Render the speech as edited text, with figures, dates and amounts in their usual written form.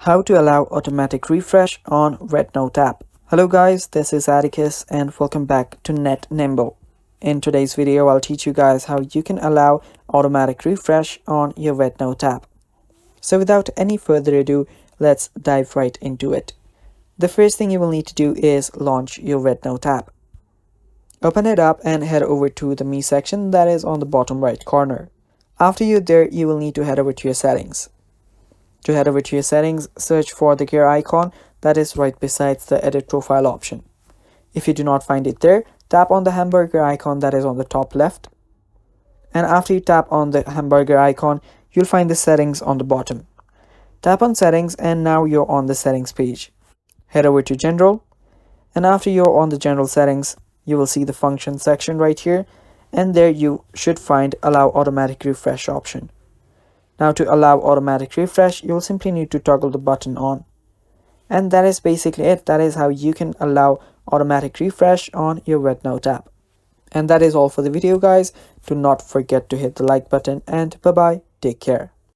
How to allow automatic refresh on REDnote app. Hello guys, this is Atticus and welcome back to Net Nimble. In today's video, I'll teach you guys how you can allow automatic refresh on your REDnote app. So without any further ado, let's dive right into it. The first thing you will need to do is launch your REDnote app. Open it up and head over to the Me section that is on the bottom right corner. After you're there, you will need to head over to your settings. To head over to your settings, search for the gear icon that is right beside the edit profile option. If you do not find it there, tap on the hamburger icon that is on the top left. And after you tap on the hamburger icon, you'll find the settings on the bottom. Tap on settings and now you're on the settings page. Head over to general, and after you're on the general settings, you will see the function section right here, and there you should find allow automatic refresh option. Now to allow automatic refresh, you'll simply need to toggle the button on. And that is basically it. That is how you can allow automatic refresh on your REDnote app. And that is all for the video guys. Do not forget to hit the like button and bye bye. Take care.